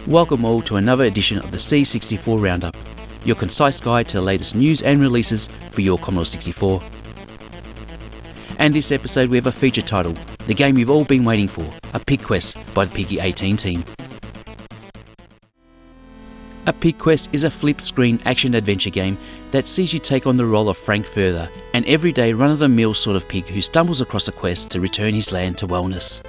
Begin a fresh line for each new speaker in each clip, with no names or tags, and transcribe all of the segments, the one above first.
Welcome all to another edition of the C64 Round Up, your concise guide to the latest news and releases for your Commodore 64. And this episode we have a feature title, the game you've all been waiting for, A Pig Quest by the Piggy 18 team. A Pig Quest is a flip-screen action-adventure game that sees you take on the role of Frank Further, an everyday run-of-the-mill sort of pig who stumbles across a quest to return his land to wellness.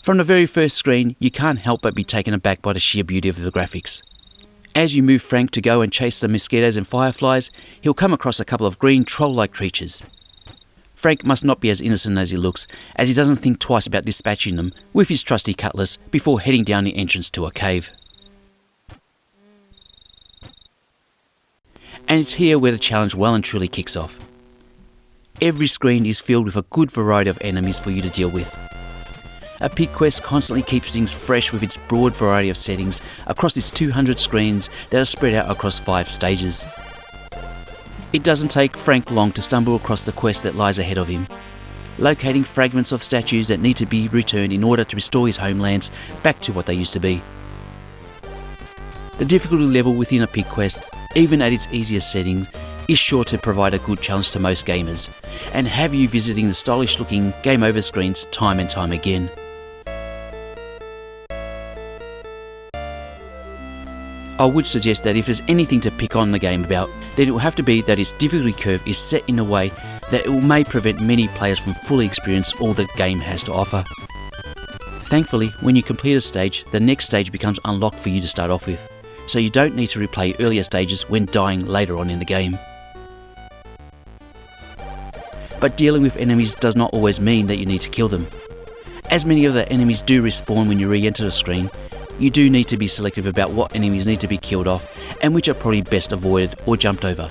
From the very first screen, you can't help but be taken aback by the sheer beauty of the graphics. As you move Frank to go and chase the mosquitoes and fireflies, he'll come across a couple of green troll-like creatures. Frank must not be as innocent as he looks, as he doesn't think twice about dispatching them with his trusty cutlass before heading down the entrance to a cave. And it's here where the challenge well and truly kicks off. Every screen is filled with a good variety of enemies for you to deal with. A Pig Quest constantly keeps things fresh with its broad variety of settings across its 200 screens that are spread out across 5 stages. It doesn't take Frank long to stumble across the quest that lies ahead of him, locating fragments of statues that need to be returned in order to restore his homelands back to what they used to be. The difficulty level within A Pig Quest, even at its easiest settings, is sure to provide a good challenge to most gamers, and have you visiting the stylish looking game over screens time and time again. I would suggest that if there's anything to pick on the game about, then it will have to be that its difficulty curve is set in a way that it may prevent many players from fully experiencing all the game has to offer. Thankfully, when you complete a stage, the next stage becomes unlocked for you to start off with, so you don't need to replay earlier stages when dying later on in the game. But dealing with enemies does not always mean that you need to kill them. As many of the enemies do respawn when you re-enter the screen, you do need to be selective about what enemies need to be killed off and which are probably best avoided or jumped over.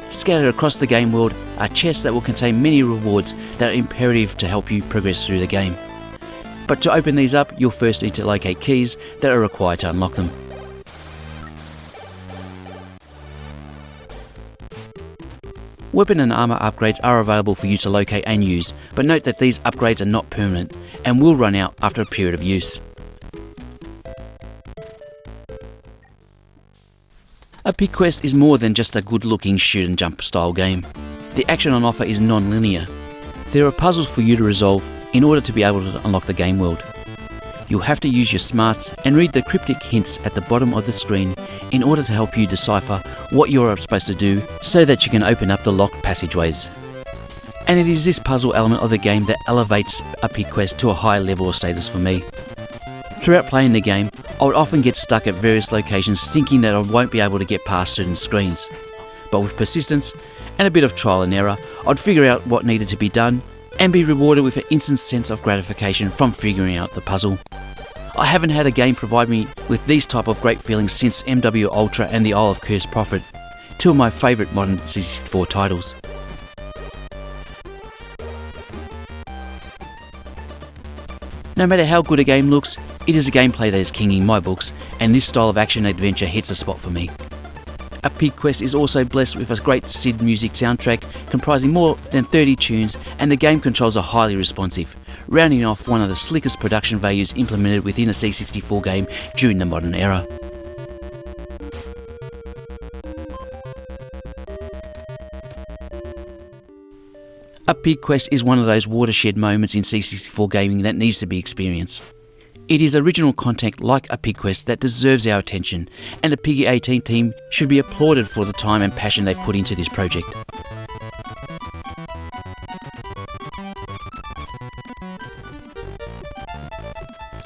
Scattered across the game world are chests that will contain many rewards that are imperative to help you progress through the game. But to open these up, you'll first need to locate keys that are required to unlock them. Weapon and armour upgrades are available for you to locate and use, but note that these upgrades are not permanent and will run out after a period of use. A Pig Quest is more than just a good-looking shoot and jump style game. The action on offer is non-linear. There are puzzles for you to resolve in order to be able to unlock the game world. You'll have to use your smarts and read the cryptic hints at the bottom of the screen in order to help you decipher what you're supposed to do so that you can open up the locked passageways. And it is this puzzle element of the game that elevates A Pig Quest to a higher level of status for me. Throughout playing the game, I would often get stuck at various locations thinking that I won't be able to get past certain screens. But with persistence and a bit of trial and error, I'd figure out what needed to be done and be rewarded with an instant sense of gratification from figuring out the puzzle. I haven't had a game provide me with these type of great feelings since MW Ultra and the Isle of Cursed Prophet, two of my favourite modern C64 titles. No matter how good a game looks, it is a gameplay that is king in my books, and this style of action adventure hits a spot for me. A Pig Quest is also blessed with a great SID music soundtrack comprising more than 30 tunes, and the game controls are highly responsive, rounding off one of the slickest production values implemented within a C64 game during the modern era. A Pig Quest is one of those watershed moments in C64 gaming that needs to be experienced. It is original content like A Pig Quest that deserves our attention, and the Piggy 18 team should be applauded for the time and passion they've put into this project.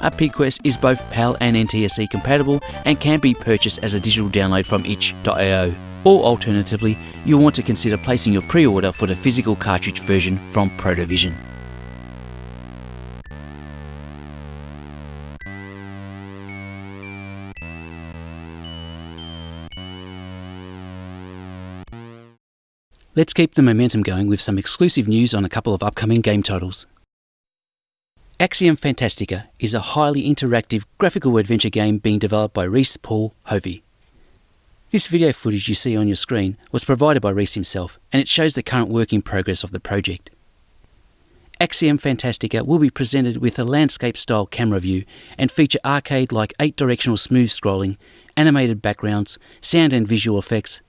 A Pig Quest is both PAL and NTSC compatible and can be purchased as a digital download from itch.io. Or alternatively, you'll want to consider placing your pre-order for the physical cartridge version from Protovision. Let's keep the momentum going with some exclusive news on a couple of upcoming game titles. Axiom Fantastica is a highly interactive graphical adventure game being developed by Rhys Paul Hovey. This video footage you see on your screen was provided by Rhys himself, and it shows the current work in progress of the project. Axiom Fantastica will be presented with a landscape-style camera view and feature arcade-like 8-directional smooth scrolling, animated backgrounds, sound and visual effects,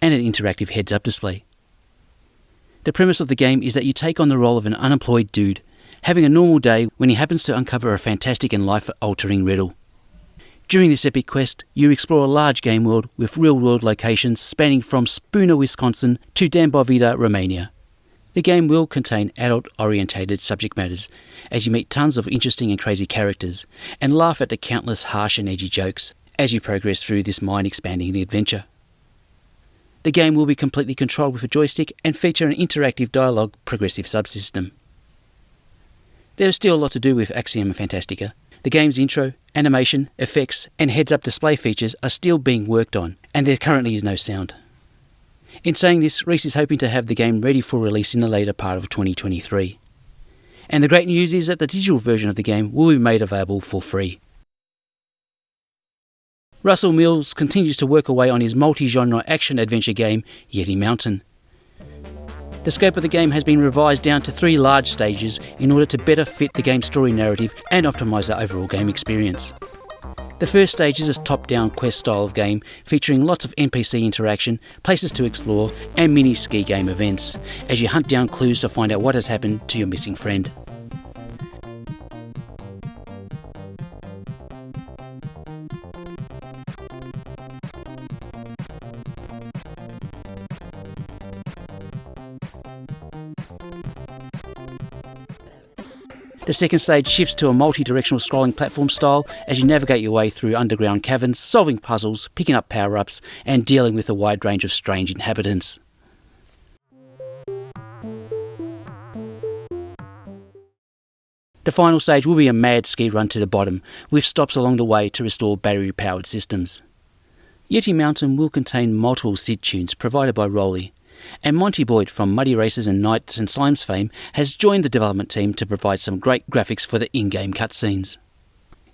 and an interactive heads-up display. The premise of the game is that you take on the role of an unemployed dude, having a normal day when he happens to uncover a fantastic and life-altering riddle. During this epic quest, you explore a large game world with real-world locations spanning from Spooner, Wisconsin to Dambovita, Romania. The game will contain adult-orientated subject matters, as you meet tons of interesting and crazy characters, and laugh at the countless harsh and edgy jokes as you progress through this mind-expanding adventure. The game will be completely controlled with a joystick and feature an interactive dialogue progressive subsystem. There is still a lot to do with Axiom Fantastica. The game's intro, animation, effects, and heads-up display features are still being worked on, and there currently is no sound. In saying this, Rhys is hoping to have the game ready for release in the later part of 2023. And the great news is that the digital version of the game will be made available for free. Russell Mills continues to work away on his multi-genre action-adventure game, Yeti Mountain. The scope of the game has been revised down to 3 large stages in order to better fit the game's story narrative and optimise the overall game experience. The first stage is a top-down quest style of game featuring lots of NPC interaction, places to explore, and mini-ski game events as you hunt down clues to find out what has happened to your missing friend. The second stage shifts to a multi-directional scrolling platform style as you navigate your way through underground caverns, solving puzzles, picking up power-ups, and dealing with a wide range of strange inhabitants. The final stage will be a mad ski run to the bottom, with stops along the way to restore battery-powered systems. Yeti Mountain will contain multiple SID tunes provided by Rolly, and Monty Boyd from Muddy Races and Knights and Slimes fame has joined the development team to provide some great graphics for the in-game cutscenes.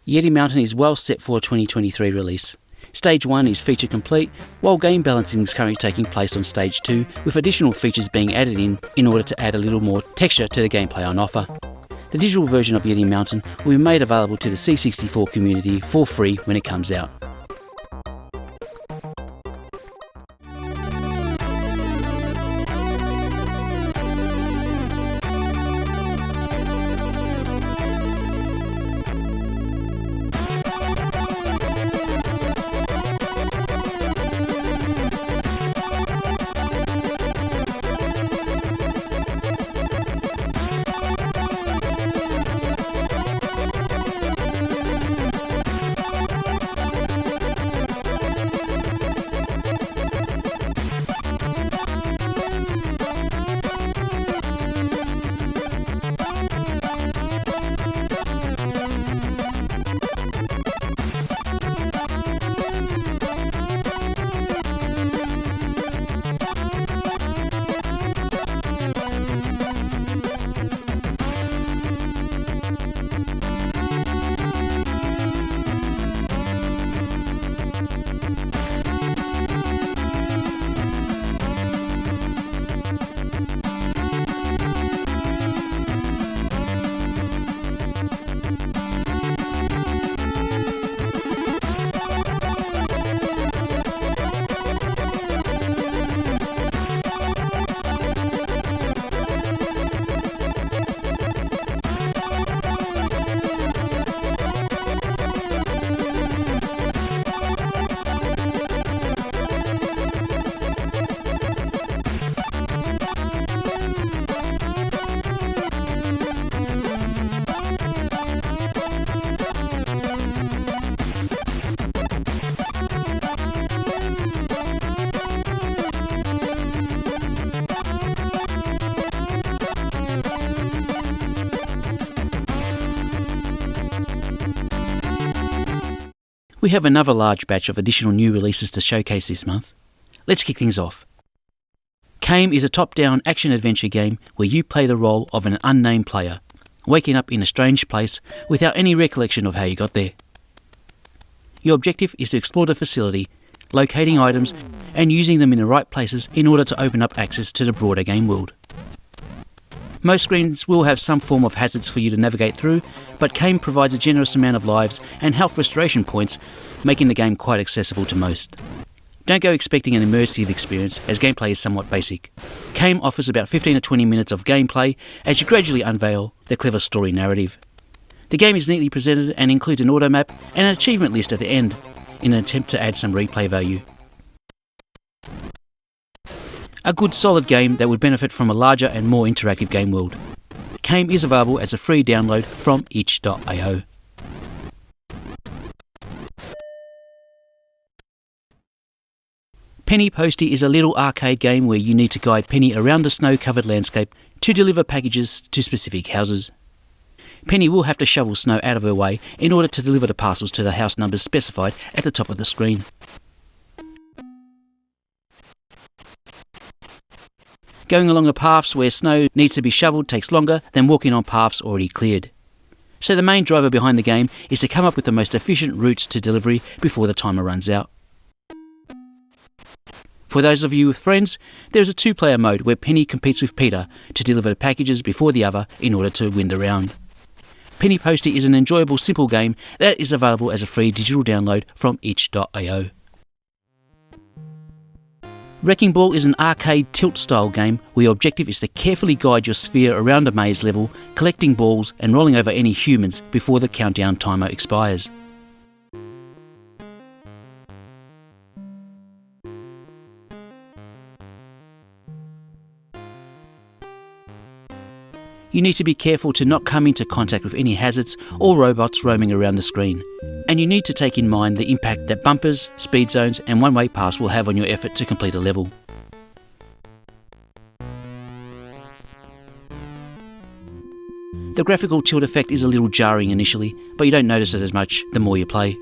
Yeti Mountain is well set for a 2023 release. Stage 1 is feature complete, while game balancing is currently taking place on Stage 2, with additional features being added in order to add a little more texture to the gameplay on offer. The digital version of Yeti Mountain will be made available to the C64 community for free when it comes out. We have another large batch of additional new releases to showcase this month. Let's kick things off. Game is a top-down action-adventure game where you play the role of an unnamed player, waking up in a strange place without any recollection of how you got there. Your objective is to explore the facility, locating items and using them in the right places in order to open up access to the broader game world. Most screens will have some form of hazards for you to navigate through, but Game provides a generous amount of lives and health restoration points, making the game quite accessible to most. Don't go expecting an immersive experience, as gameplay is somewhat basic. Game offers about 15 to 20 minutes of gameplay as you gradually unveil the clever story narrative. The game is neatly presented and includes an auto map and an achievement list at the end, in an attempt to add some replay value. A good solid game that would benefit from a larger and more interactive game world. Game is available as a free download from itch.io. Penny Postie is a little arcade game where you need to guide Penny around the snow-covered landscape to deliver packages to specific houses. Penny will have to shovel snow out of her way in order to deliver the parcels to the house numbers specified at the top of the screen. Going along the paths where snow needs to be shoveled takes longer than walking on paths already cleared. So the main driver behind the game is to come up with the most efficient routes to delivery before the timer runs out. For those of you with friends, there is a two-player mode where Penny competes with Peter to deliver packages before the other in order to win the round. Penny Postie is an enjoyable, simple game that is available as a free digital download from itch.io. Wrecking Ball is an arcade tilt-style game where your objective is to carefully guide your sphere around a maze level, collecting balls and rolling over any humans before the countdown timer expires. You need to be careful to not come into contact with any hazards or robots roaming around the screen. And you need to take in mind the impact that bumpers, speed zones and one-way paths will have on your effort to complete a level. The graphical tilt effect is a little jarring initially, but you don't notice it as much the more you play.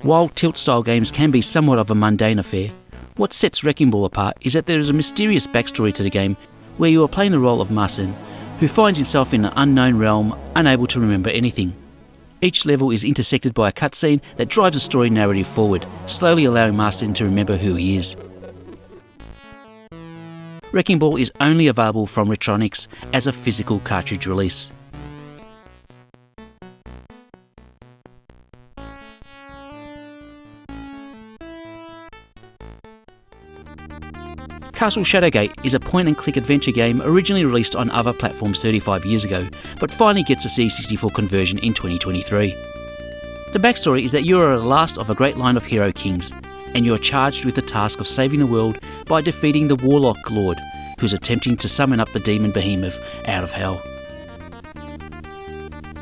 While tilt-style games can be somewhat of a mundane affair, what sets Wrecking Ball apart is that there is a mysterious backstory to the game where you are playing the role of Marcin, who finds himself in an unknown realm, unable to remember anything. Each level is intersected by a cutscene that drives the story narrative forward, slowly allowing Marcin to remember who he is. Wrecking Ball is only available from Retronics as a physical cartridge release. Castle Shadowgate is a point-and-click adventure game originally released on other platforms 35 years ago, but finally gets a C64 conversion in 2023. The backstory is that you are the last of a great line of hero kings, and you are charged with the task of saving the world by defeating the Warlock Lord, who is attempting to summon up the demon behemoth out of hell.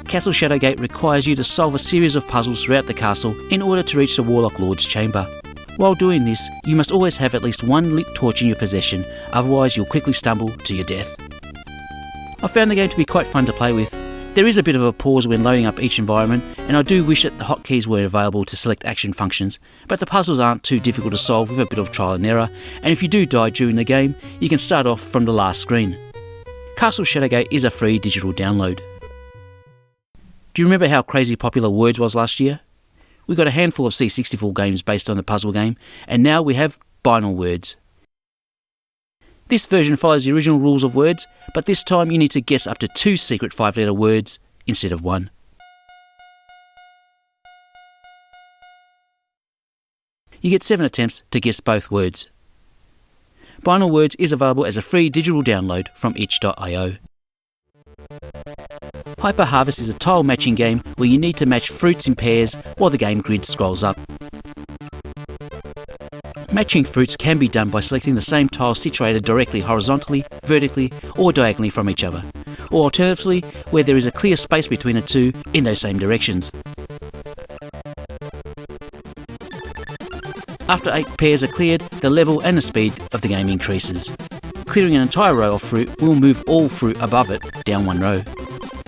Castle Shadowgate requires you to solve a series of puzzles throughout the castle in order to reach the Warlock Lord's chamber. While doing this, you must always have at least one lit torch in your possession, otherwise you'll quickly stumble to your death. I found the game to be quite fun to play with. There is a bit of a pause when loading up each environment, and I do wish that the hotkeys were available to select action functions, but the puzzles aren't too difficult to solve with a bit of trial and error, and if you do die during the game, you can start off from the last screen. Castle Shadowgate is a free digital download. Do you remember how crazy popular Words was last year? We got a handful of C64 games based on the puzzle game, and now we have Binal Words. This version follows the original rules of Words, but this time you need to guess up to 2 secret 5-letter words instead of 1. You get 7 attempts to guess both words. Binal Words is available as a free digital download from itch.io. Hyper Harvest is a tile matching game where you need to match fruits in pairs while the game grid scrolls up. Matching fruits can be done by selecting the same tile situated directly horizontally, vertically or diagonally from each other, or alternatively where there is a clear space between the two in those same directions. After 8 pairs are cleared, the level and the speed of the game increases. Clearing an entire row of fruit will move all fruit above it down one row.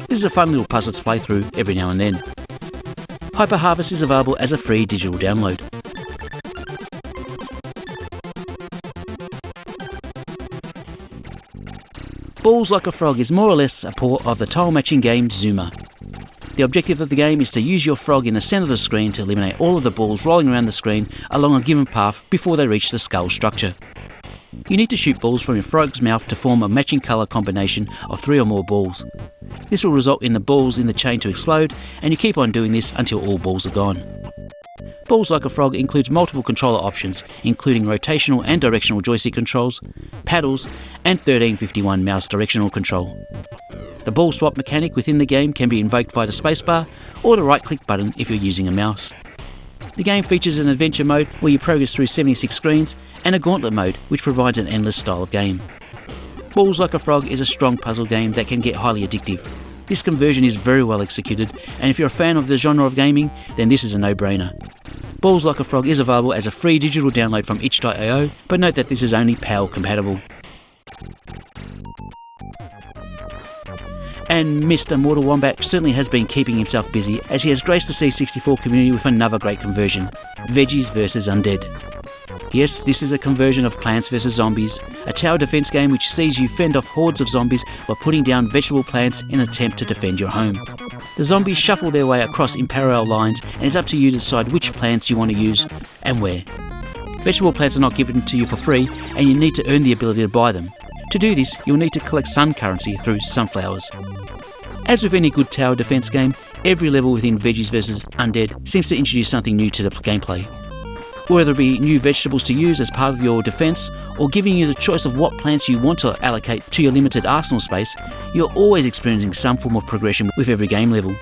This is a fun little puzzle to play through every now and then. Hyper Harvest is available as a free digital download. Balls Like a Frog is more or less a port of the tile matching game Zuma. The objective of the game is to use your frog in the centre of the screen to eliminate all of the balls rolling around the screen along a given path before they reach the skull structure. You need to shoot balls from your frog's mouth to form a matching colour combination of 3 or more balls. This will result in the balls in the chain to explode, and you keep on doing this until all balls are gone. Balls Like a Frog includes multiple controller options, including rotational and directional joystick controls, paddles, and 1351 mouse directional control. The ball swap mechanic within the game can be invoked via the spacebar or the right click button if you're using a mouse. The game features an adventure mode where you progress through 76 screens and a gauntlet mode which provides an endless style of game. Balls Like a Frog is a strong puzzle game that can get highly addictive. This conversion is very well executed, and if you're a fan of the genre of gaming, then this is a no-brainer. Balls Like a Frog is available as a free digital download from itch.io, but note that this is only PAL compatible. And Mr. Mortal Wombat certainly has been keeping himself busy as he has graced the C64 community with another great conversion, Veggies vs Undead. Yes, this is a conversion of Plants vs Zombies, a tower defense game which sees you fend off hordes of zombies while putting down vegetable plants in an attempt to defend your home. The zombies shuffle their way across in parallel lines, and it's up to you to decide which plants you want to use and where. Vegetable plants are not given to you for free, and you need to earn the ability to buy them. To do this, you'll need to collect sun currency through sunflowers. As with any good tower defense game, every level within Veggies vs Undead seems to introduce something new to the gameplay. Whether it be new vegetables to use as part of your defense, or giving you the choice of what plants you want to allocate to your limited arsenal space, you're always experiencing some form of progression with every game level.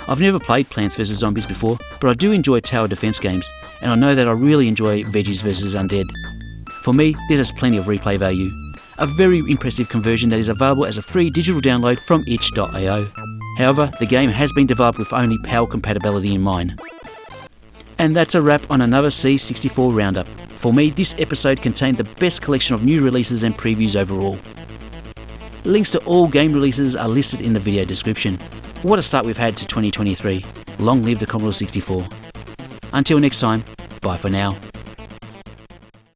I've never played Plants vs Zombies before, but I do enjoy tower defense games, and I know that I really enjoy Veggies vs Undead. For me, this has plenty of replay value. A very impressive conversion that is available as a free digital download from itch.io. However, the game has been developed with only PAL compatibility in mind. And that's a wrap on another C64 Round Up. For me, this episode contained the best collection of new releases and previews overall. Links to all game releases are listed in the video description. What a start we've had to 2023. Long live the Commodore 64. Until next time, bye for now.